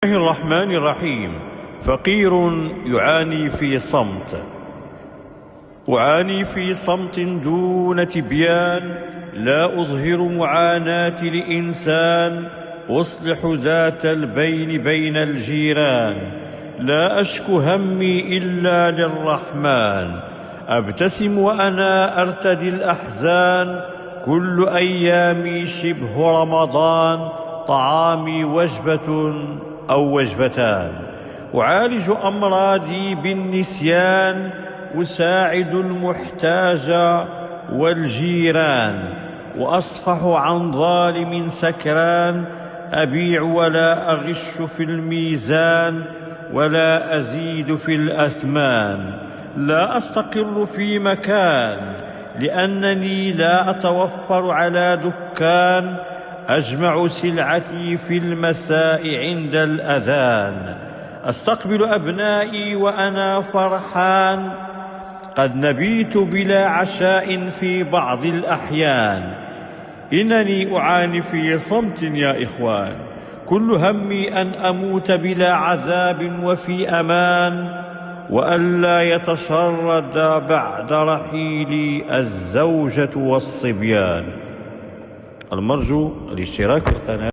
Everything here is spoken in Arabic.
الله الرحمن الرحيم. فقير يعاني في صمت. أعاني في صمت دون تبيان، لا أظهر معاناتي لإنسان، أصلح ذات البين بين الجيران. لا أشكو همي إلا للرحمن، أبتسم وأنا أرتدي الأحزان. كل أيامي شبه رمضان، طعامي وجبة أو وجبتان. أعالج أمراضي بالنسيان، أساعد المحتاج والجيران، وأصفح عن ظالم سكران. أبيع ولا أغش في الميزان، ولا أزيد في الأثمان. لا أستقر في مكان، لأنني لا أتوفر على دكان. أجمع سلعتي في المساء عند الأذان، أستقبل أبنائي وأنا فرحان. قد نبيت بلا عشاء في بعض الأحيان. إنني أعاني في صمت يا إخوان، كل همي أن أموت بلا عذاب وفي أمان، وألا يتشرد بعد رحيلي الزوجة والصبيان. المرجو الاشتراك في القناة.